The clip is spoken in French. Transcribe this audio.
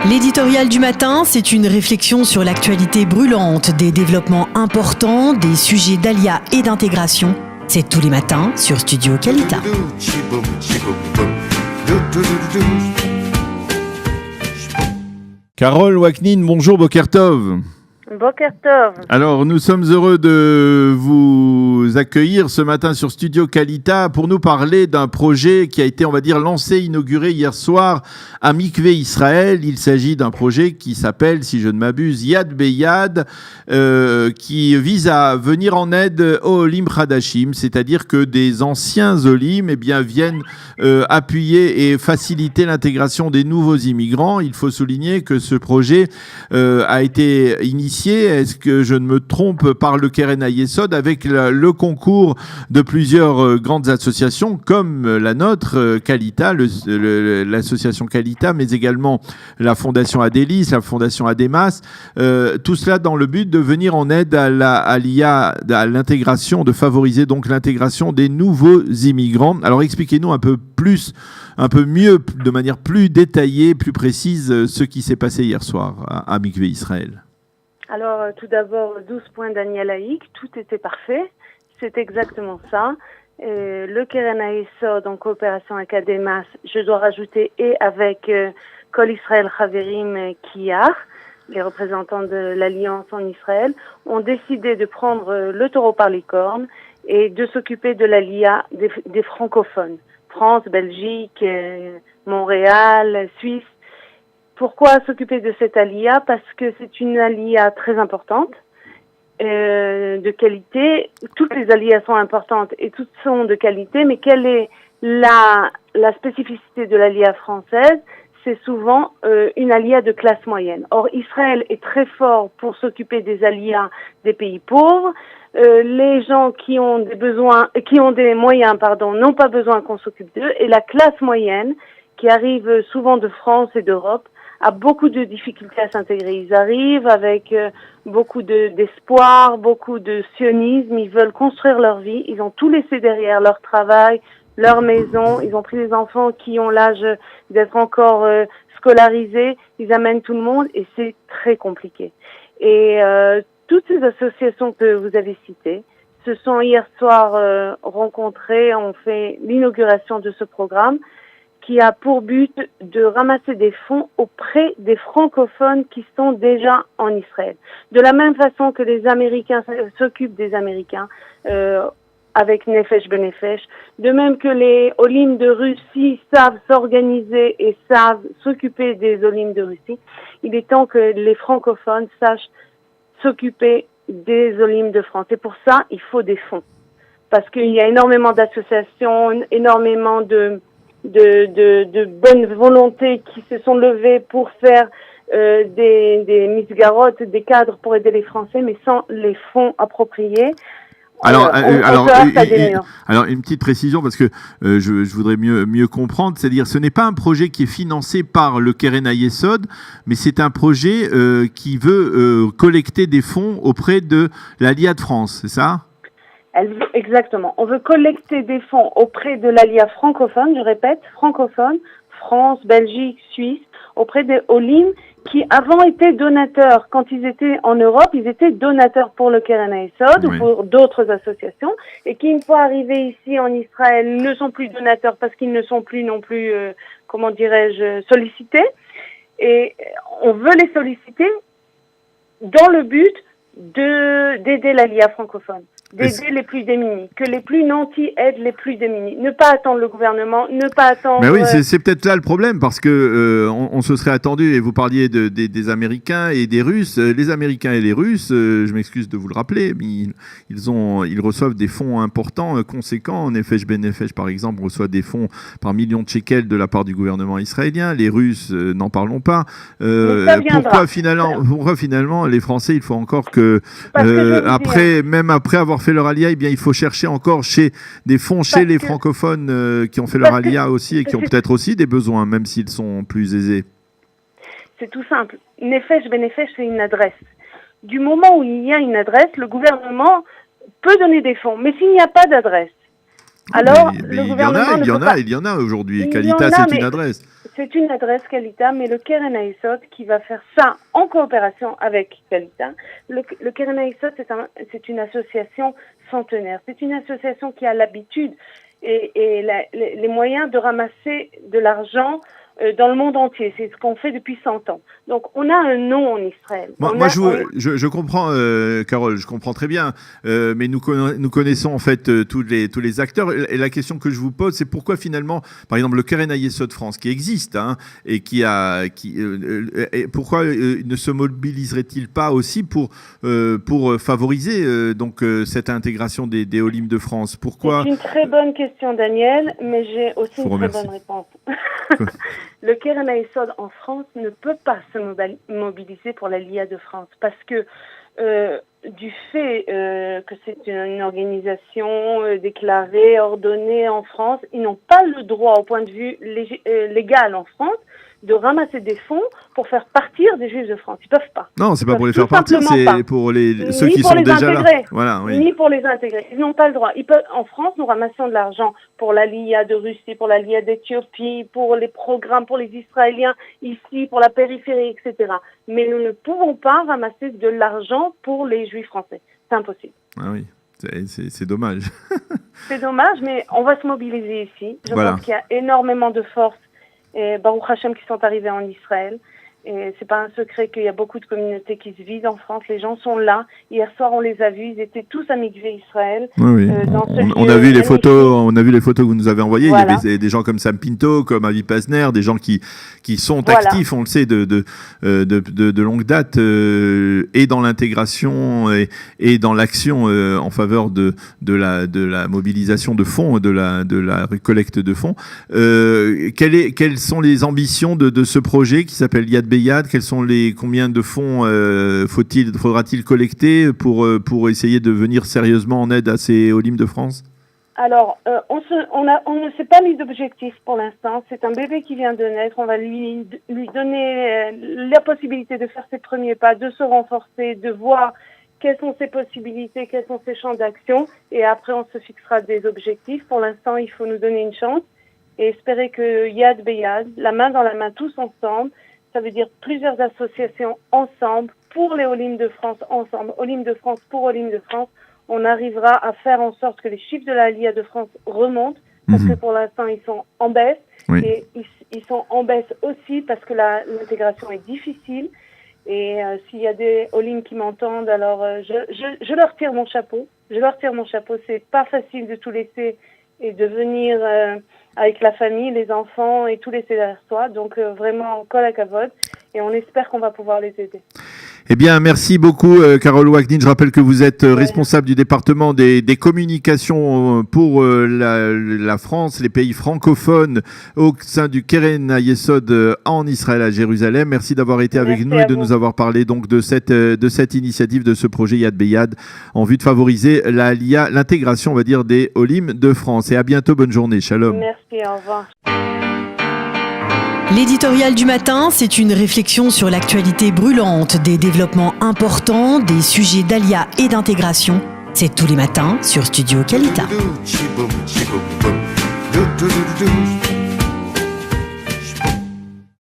L'éditorial du matin, c'est une réflexion sur l'actualité brûlante, des développements importants, des sujets d'ALIA et d'intégration. C'est tous les matins sur Studio Kalita. Carole Waknin, bonjour, Boker Tov. Boker Tov. Alors, nous sommes heureux de vous accueillir ce matin sur Studio Kalita pour nous parler d'un projet qui a été, on va dire, lancé, inauguré hier soir à Mikvé Israël. Il s'agit d'un projet qui s'appelle, si je ne m'abuse, Yad Beyad, qui vise à venir en aide aux Olim Hadashim, c'est-à-dire que des anciens Olim viennent appuyer et faciliter l'intégration des nouveaux immigrants. Il faut souligner que ce projet a été initié, est-ce que je ne me trompe, par le Keren HaYesod avec le concours de plusieurs grandes associations comme la nôtre, Kalita, l'association Kalita, mais également la fondation Adélis, la fondation Adémas, tout cela dans le but de venir en aide à l'intégration, de favoriser donc l'intégration des nouveaux immigrants. Alors expliquez-nous un peu mieux, de manière plus détaillée, plus précise, ce qui s'est passé hier soir à Mikvé Israël. Alors, tout d'abord, 12 points Daniel Haïk, tout était parfait, c'est exactement ça. Le Keren HaYesod en coopération avec Adémas, je dois rajouter, et avec Kol Israël Chaverim Kiyar, les représentants de l'Alliance en Israël, ont décidé de prendre le taureau par les cornes et de s'occuper de l'ALIA des francophones, France, Belgique, Montréal, Suisse. Pourquoi s'occuper de cette ALIA? Parce que c'est une ALIA très importante, de qualité. Toutes les ALIA sont importantes et toutes sont de qualité, mais quelle est la spécificité de l'ALIA française? C'est souvent une ALIA de classe moyenne. Or, Israël est très fort pour s'occuper des ALIA des pays pauvres. Les gens qui ont des moyens, n'ont pas besoin qu'on s'occupe d'eux. Et la classe moyenne, qui arrive souvent de France et d'Europe, a beaucoup de difficultés à s'intégrer. Ils arrivent avec beaucoup d'espoir, beaucoup de sionisme. Ils veulent construire leur vie. Ils ont tout laissé derrière, leur travail, leur maison. Ils ont pris des enfants qui ont l'âge d'être encore scolarisés. Ils amènent tout le monde et c'est très compliqué. Et toutes ces associations que vous avez citées se sont hier soir rencontrées, ont fait l'inauguration de ce programme qui a pour but de ramasser des fonds auprès des francophones qui sont déjà en Israël. De la même façon que les Américains s'occupent des Américains avec Nefesh Benefesh, de même que les Olim de Russie savent s'organiser et savent s'occuper des Olim de Russie, il est temps que les francophones sachent s'occuper des Olim de France. Et pour ça, il faut des fonds. Parce qu'il y a énormément d'associations, énormément de bonne volonté qui se sont levées pour faire des misgarotes, des cadres pour aider les Français, mais sans les fonds appropriés. Alors, une petite précision, parce que je voudrais mieux comprendre, c'est-à-dire ce n'est pas un projet qui est financé par le Keren HaYesod, mais c'est un projet qui veut collecter des fonds auprès de l'ALIA de France, c'est ça? Exactement. On veut collecter des fonds auprès de l'ALIA francophone, je répète, francophone, France, Belgique, Suisse, auprès des Olim qui avant étaient donateurs. Quand ils étaient en Europe, ils étaient donateurs pour le Keren HaYesod ou pour d'autres associations et qui, une fois arrivés ici en Israël, ne sont plus donateurs parce qu'ils ne sont plus non plus, sollicités. Et on veut les solliciter dans le but d'aider l'ALIA francophone. D'aider les plus démunis, que les plus nantis aident les plus démunis. Ne pas attendre le gouvernement, ne pas attendre... Mais oui, c'est peut-être là le problème, parce que on se serait attendu, et vous parliez des Américains et des Russes. Les Américains et les Russes, je m'excuse de vous le rappeler, mais ils reçoivent des fonds importants, conséquents. Nefesh Benefesh, par exemple, reçoit des fonds par millions de shekels de la part du gouvernement israélien. Les Russes, n'en parlons pas. Pourquoi finalement, les Français, il faut encore que même après avoir fait leur alia, il faut chercher encore des fonds chez les francophones qui ont fait leur alia aussi et qui ont peut-être aussi des besoins, même s'ils sont plus aisés. C'est tout simple. Nefesh Benefesh, c'est une adresse. Du moment où il y a une adresse, le gouvernement peut donner des fonds. Mais s'il n'y a pas d'adresse, Alors, mais le gouvernement il y en a aujourd'hui. Kalita, c'est une adresse. C'est une adresse Kalita, mais le Keren Hayesod qui va faire ça en coopération avec Kalita. Le Keren Hayesod, c'est une association centenaire. C'est une association qui a l'habitude et les moyens de ramasser de l'argent dans le monde entier. C'est ce qu'on fait depuis 100 ans. Donc, on a un nom en Israël. Je comprends, Carole, je comprends très bien. Mais nous connaissons en fait tous les acteurs. Et la question que je vous pose, c'est pourquoi finalement, par exemple, le Keren Hayesod France, qui existe, et pourquoi ne se mobiliserait-il pas aussi pour favoriser cette intégration des Olim de France? Pourquoi? C'est une très bonne question, Daniel, mais j'ai aussi une très bonne réponse. Le Keren Hayesod en France ne peut pas se mobiliser pour l'Aliyah de France parce que du fait que c'est une organisation déclarée, ordonnée en France, ils n'ont pas le droit au point de vue légal en France de ramasser des fonds pour faire partir des Juifs de France. Ils peuvent pas. Non, c'est pas pour les faire partir, c'est pour ceux qui sont déjà là. Voilà, oui. Ni pour les intégrer. Ils n'ont pas le droit. En France, nous ramassons de l'argent pour l'Aliyah de Russie, pour l'Aliyah d'Éthiopie, pour les programmes pour les Israéliens ici, pour la périphérie, etc. Mais nous ne pouvons pas ramasser de l'argent pour les Juifs français. C'est impossible. Ah oui. C'est dommage. C'est dommage, mais on va se mobiliser ici. Je pense qu'il y a énormément de force et Baruch Hashem qui sont arrivés en Israël. Et c'est pas un secret qu'il y a beaucoup de communautés qui se vident en France. Les gens sont là. Hier soir, on les a vus. Ils étaient tous à Mikvé Israël. Oui. On a vu les photos. On a vu les photos que vous nous avez envoyées. Voilà. Il y avait des gens comme Sam Pinto, comme Avi Pazner, des gens qui sont actifs. On le sait de longue date et dans l'intégration et dans l'action en faveur de la mobilisation de fonds, de la collecte de fonds. Quelles sont les ambitions de ce projet qui s'appelle Yad Beyad? Combien de fonds faudra-t-il collecter pour essayer de venir sérieusement en aide à ces Olim de France? Alors, on ne s'est pas mis d'objectif pour l'instant. C'est un bébé qui vient de naître. On va lui donner la possibilité de faire ses premiers pas, de se renforcer, de voir quelles sont ses possibilités, quels sont ses champs d'action. Et après, on se fixera des objectifs. Pour l'instant, il faut nous donner une chance et espérer que Yad Beyad, la main dans la main, tous ensemble, ça veut dire plusieurs associations ensemble, pour les Olim de France ensemble, Olim de France pour Olim de France, on arrivera à faire en sorte que les chiffres de l'Aliyah de France remontent, parce que pour l'instant ils sont en baisse, et ils sont en baisse aussi parce que l'intégration est difficile, et s'il y a des Olim qui m'entendent, alors je leur tire mon chapeau, c'est pas facile de tout laisser et de venir avec la famille, les enfants et tout laisser derrière soi. Donc vraiment, kol hakavod. Et on espère qu'on va pouvoir les aider. Eh bien, merci beaucoup, Carole Wagnin. Je rappelle que vous êtes responsable du département des communications pour la France, les pays francophones, au sein du Keren Hayesod en Israël, à Jérusalem. Merci d'avoir été avec nous et de nous avoir parlé donc de cette initiative, de ce projet Yad Beyad, en vue de favoriser l'intégration, on va dire, des Olim de France. Et à bientôt, bonne journée. Shalom. Merci, au revoir. L'éditorial du matin, c'est une réflexion sur l'actualité brûlante, des développements importants, des sujets d'Alia et d'intégration. C'est tous les matins sur Studio Kalita.